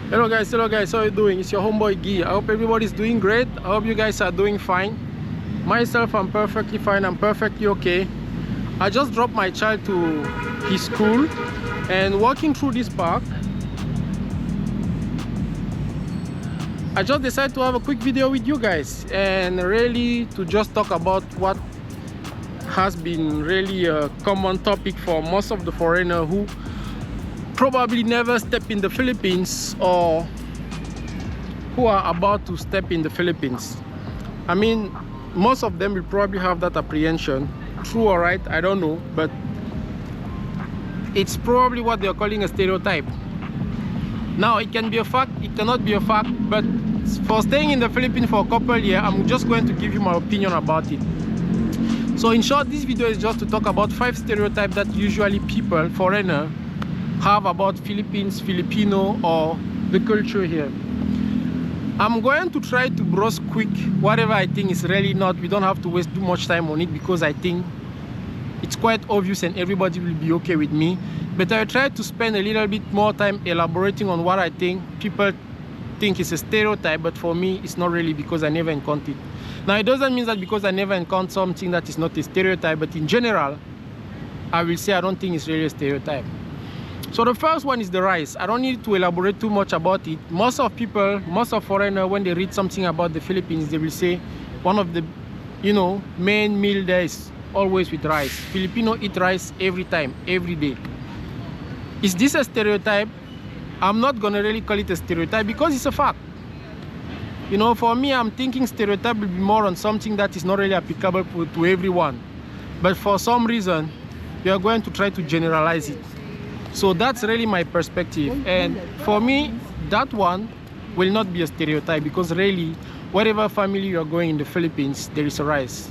Hello guys, how are you doing? It's your homeboy Guy. I hope everybody's doing great. I hope you guys are doing fine. Myself, I'm perfectly fine. I'm perfectly okay. I just dropped my child to his school and walking through this park, I just decided to have a quick video with you guys and really to just talk about what has been really a common topic for most of the foreigners who probably never step in the Philippines or who are about to step in the Philippines. I mean, most of them will probably have that apprehension. True or right, I don't know, but it's probably what they're calling a stereotype. Now, it can be a fact, it cannot be a fact, but for staying in the Philippines for a couple of years, I'm just going to give you my opinion about it. So in short, this video is just to talk about 5 stereotypes that usually people, foreigners, have about Philippines, Filipino, or the culture here. I'm going to try to browse quick whatever I think is really not. We don't have to waste too much time on it because I think it's quite obvious and everybody will be okay with me. But I try to spend a little bit more time elaborating on what I think people think is a stereotype, but for me it's not really because I never encountered it. Now, it doesn't mean that because I never encountered something that is not a stereotype, but in general I will say I don't think it's really a stereotype. So the first one is the rice. I don't need to elaborate too much about it. Most of people, most of foreigners, when they read something about the Philippines, they will say one of the main meal there is always with rice. Filipino eat rice every time, every day. Is this a stereotype? I'm not gonna really call it a stereotype because it's a fact. For me, I'm thinking stereotype will be more on something that is not really applicable to everyone. But for some reason, we are going to try to generalize it. So that's really my perspective, and for me that one will not be a stereotype because really whatever family you are going in the Philippines, there is a rice.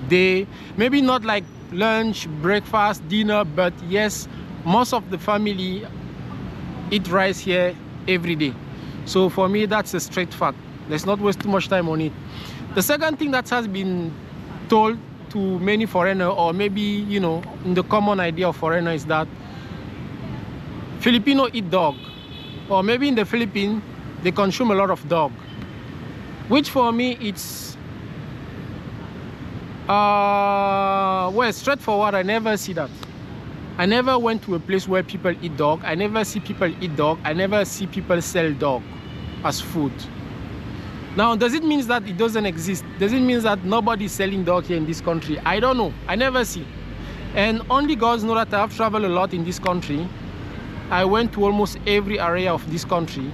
They maybe not like lunch, breakfast, dinner, but yes, most of the family eat rice here every day. So for me that's a straight fact. Let's not waste too much time on it. The second thing that has been told to many foreigners, or maybe in the common idea of foreigner, is that Filipino eat dog, or maybe in the Philippines they consume a lot of dog, which for me it's well, straightforward. I never see that. I never went to a place where people eat dog. I never see people eat dog. I never see people sell dog as food. Now, does it mean that it doesn't exist? Does it mean that nobody is selling dog here in this country? I don't know. I never see. And only God knows that I have traveled a lot in this country. I went to almost every area of this country,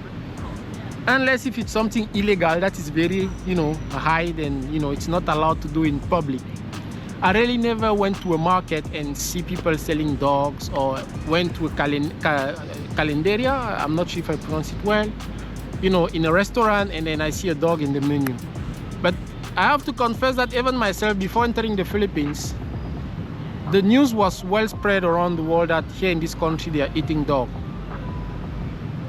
unless if it's something illegal that is very hide and it's not allowed to do in public. I really never went to a market and see people selling dogs, or went to a calendaria, I'm not sure if I pronounce it well, in a restaurant, and then I see a dog in the menu. But I have to confess that even myself, before entering the Philippines, the news was well spread around the world that here in this country they are eating dog.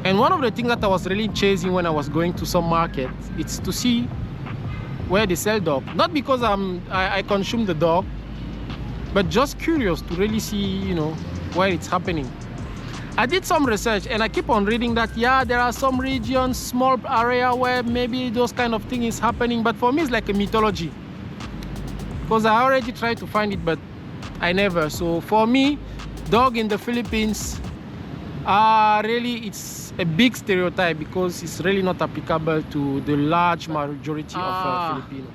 And one of the things that I was really chasing when I was going to some market, it's to see where they sell dog. Not because I consume the dog, but just curious to really see where it's happening. I did some research and I keep on reading that there are some regions, small area where maybe those kind of thing is happening, but for me it's like a mythology, because I already tried to find it but I never. So for me, dog in the Philippines, really it's a big stereotype because it's really not applicable to the large majority of Filipino.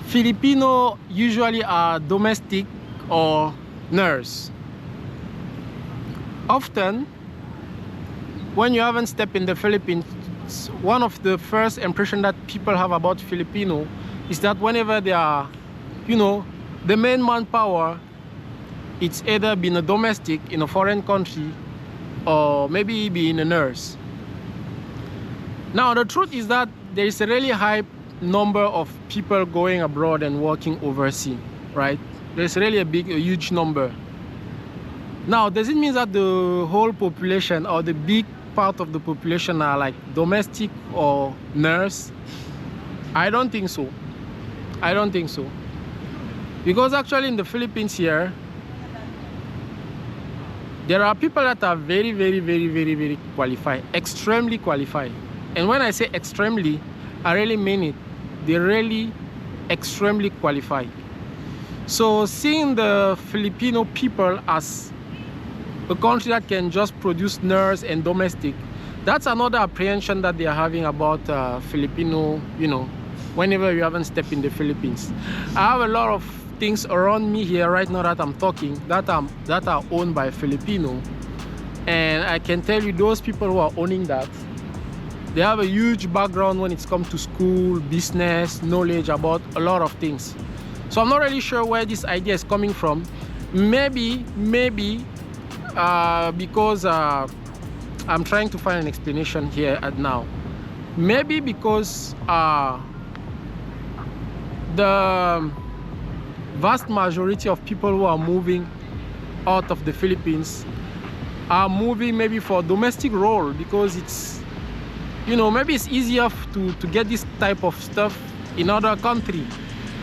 Filipino usually are domestic or nurse. Often, when you haven't stepped in the Philippines, one of the first impression that people have about Filipino is that whenever they are, the main manpower, it's either being a domestic in a foreign country or maybe being a nurse. Now, the truth is that there is a really high number of people going abroad and working overseas, right? There's really a huge number. Now, does it mean that the whole population or the big part of the population are like domestic or nurse? I don't think so. I don't think so. Because actually in the Philippines here, There are people that are very qualified, extremely qualified. And when I say extremely, I really mean it. They're really extremely qualified. So seeing the Filipino people as a country that can just produce nurse and domestic, that's another apprehension that they are having about Filipino, you know, whenever you haven't stepped in the Philippines. I have a lot of things around me here right now that I'm talking that are owned by Filipino, and I can tell you those people who are owning that, they have a huge background when it's come to school, business, knowledge about a lot of things. So I'm not really sure where this idea is coming from. Maybe because I'm trying to find an explanation here and now. Maybe because the vast majority of people who are moving out of the Philippines are moving maybe for domestic role, because it's, you know, maybe it's easier to get this type of stuff in other country.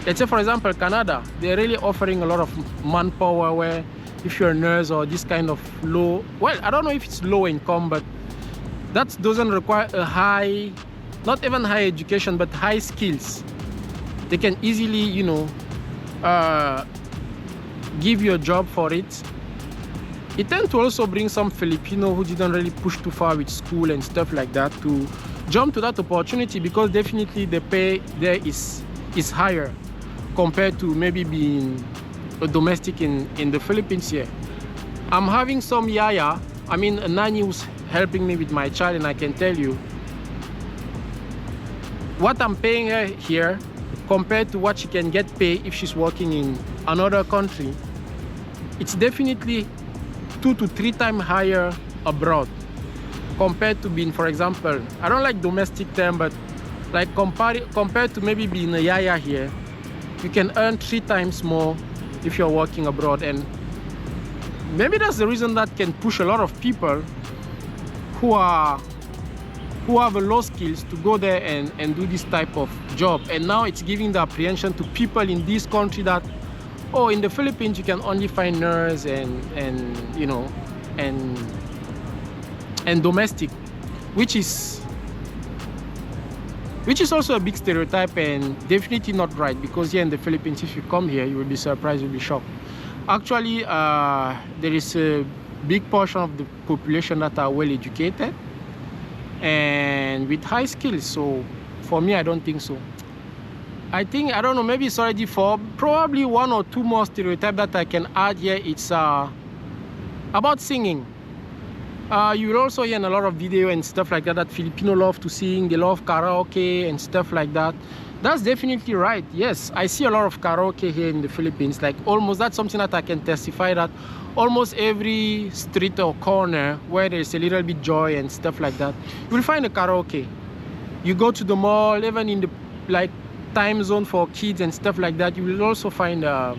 Let's say, for example, Canada, they're really offering a lot of manpower where if you're a nurse or this kind of low, well, I don't know if it's low income, but that doesn't require a high, not even high education, but high skills. They can easily, you know, give you a job for it. It tends to also bring some Filipino who didn't really push too far with school and stuff like that to jump to that opportunity, because definitely the pay there is higher compared to maybe being a domestic in the Philippines here. I'm having some yaya, I mean a nanny who's helping me with my child, and I can tell you what I'm paying her here compared to what she can get paid if she's working in another country. It's definitely 2 to 3 times higher abroad compared to being, for example, I don't like domestic term, but like compared to maybe being a yaya here, you can earn 3 times more if you're working abroad. And maybe that's the reason that can push a lot of people who have a low skills to go there and do this type of job. And now it's giving the apprehension to people in this country that, oh, in the Philippines you can only find nurse and you know and domestic, which is also a big stereotype and definitely not right, because here in the Philippines, if you come here, you will be surprised, you'll be shocked. Actually, there is a big portion of the population that are well educated and with high skills. So for me, I don't think so. I think, I don't know, maybe it's already 4, probably 1 or 2 more stereotypes that I can add here. It's about singing. You will also hear in a lot of video and stuff like that that Filipino love to sing, they love karaoke and stuff like that. That's definitely right. Yes, I see a lot of karaoke here in the Philippines. Like almost, that's something that I can testify that almost every street or corner where there's a little bit joy and stuff like that, you will find a karaoke. You go to the mall, even in the like time zone for kids and stuff like that, you will also find a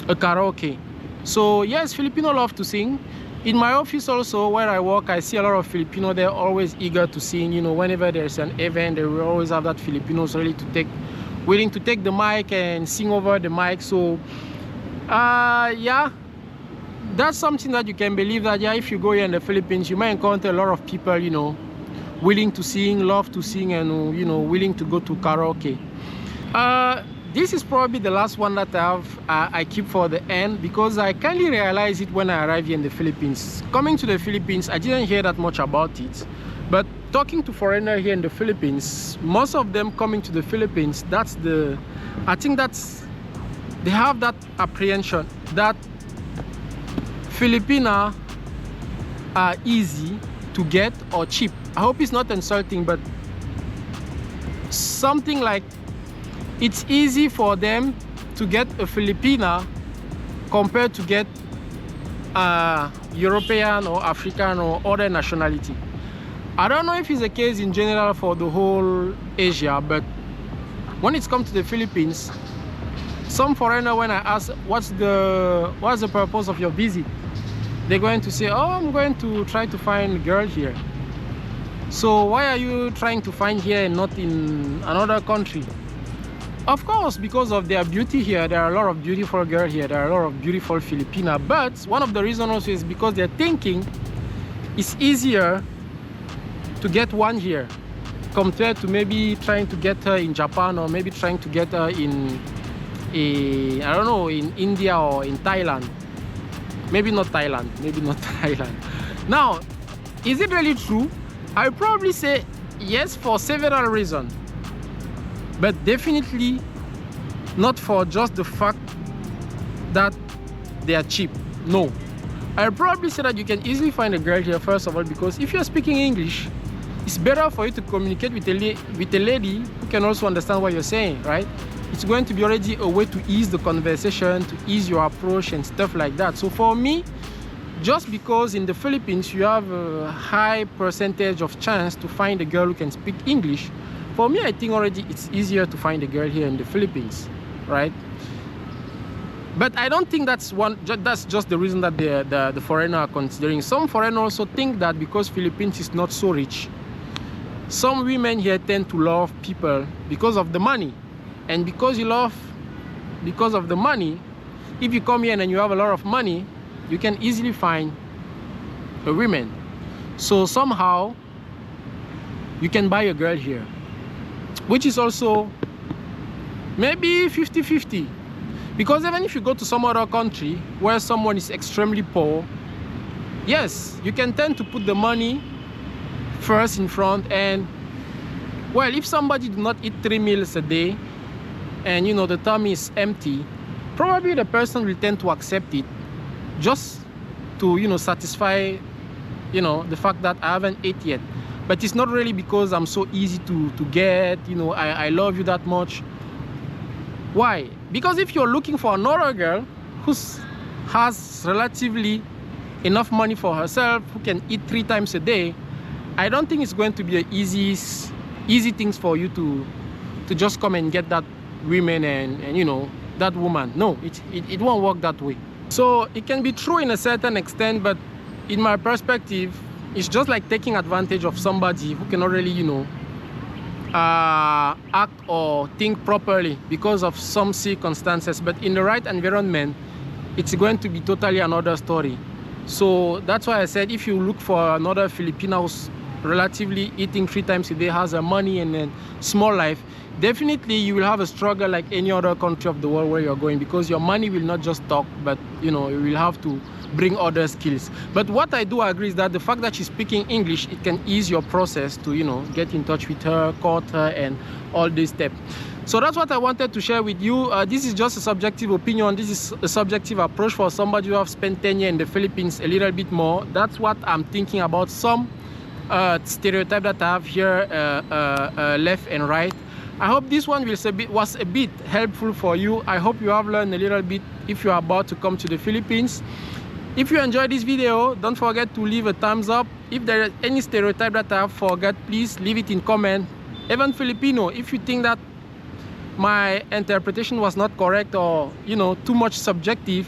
karaoke. So yes, Filipino love to sing. In my office also, where I work, I see a lot of Filipino. They're always eager to sing. You know, whenever there's an event, they will always have that Filipinos willing to take the mic and sing over the mic. So yeah, that's something that you can believe that, yeah, if you go here in the Philippines, you might encounter a lot of people, you know, willing to sing, love to sing, and you know, willing to go to karaoke. This is probably the last one that I keep for the end, because I kindly realized it when I arrived here in the Philippines. Coming to the Philippines, I didn't hear that much about it, but talking to foreigners here in the Philippines, most of them coming to the Philippines, I think they have that apprehension that Filipina are easy to get or cheap. I hope it's not insulting, but something like it's easy for them to get a Filipina compared to get a European or African or other nationality. I don't know if it's the case in general for the whole Asia, but when it's come to the Philippines, some foreigner, when I ask what's the purpose of your visit, they're going to say, oh, I'm going to try to find a girl here. So why are you trying to find here and not in another country? Of course, because of their beauty here, there are a lot of beautiful girls here, there are a lot of beautiful Filipina, but one of the reasons also is because they're thinking it's easier to get one here compared to maybe trying to get her in Japan, or maybe trying to get her in I don't know, in India or in Thailand. Maybe not Thailand. Now, is it really true? I would probably say yes, for several reasons, but definitely not for just the fact that they are cheap. No, I would probably say that you can easily find a girl here, first of all, because if you're speaking English, it's better for you to communicate with a lady who can also understand what you're saying, right? It's going to be already a way to ease the conversation, to ease your approach and stuff like that. So for me, just because in the Philippines you have a high percentage of chance to find a girl who can speak English, for me, I think already it's easier to find a girl here in the Philippines, right? But I don't think that's just the reason that the foreigner are considering. Some foreigners also think that because Philippines is not so rich, some women here tend to love people because of the money. And because of the money, if you come here and you have a lot of money, you can easily find a woman. So somehow you can buy a girl here, which is also maybe 50-50. Because even if you go to some other country where someone is extremely poor, yes, you can tend to put the money first in front. And well, if somebody do not eat 3 meals a day, and you know the tummy is empty, probably the person will tend to accept it just to, you know, satisfy, you know, the fact that I haven't ate yet. But it's not really because I'm so easy to get, you know, I love you that much. Why? Because if you're looking for another girl who has relatively enough money for herself, who can eat 3 times a day, I don't think it's going to be an easy things for you to just come and get that women and you know, that woman. No, it won't work that way. So it can be true in a certain extent, but in my perspective, it's just like taking advantage of somebody who cannot really, you know, act or think properly because of some circumstances. But in the right environment, it's going to be totally another story. So that's why I said, if you look for another Filipino who's relatively eating 3 times a day, has a money and a small life, definitely you will have a struggle like any other country of the world where you're going, because your money will not just talk, but you know, you will have to bring other skills. But what I do agree is that the fact that she's speaking English, it can ease your process to, you know, get in touch with her, court her, and all these steps. So that's what I wanted to share with you. This is just a subjective opinion. This is a subjective approach for somebody who have spent 10 years in the Philippines, a little bit more. That's what I'm thinking about some stereotype that I have here, left and right. I hope this one was a bit helpful for you. I hope you have learned a little bit if you are about to come to the Philippines. If you enjoyed this video, don't forget to leave a thumbs up. If there is any stereotype that I have forgot, please leave it in comment. Even Filipino, if you think that my interpretation was not correct or, you know, too much subjective,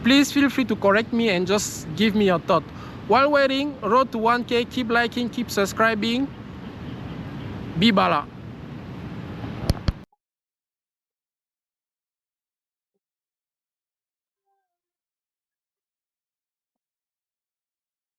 please feel free to correct me and just give me your thought. While waiting, road to 1K, keep liking, keep subscribing. Be bala.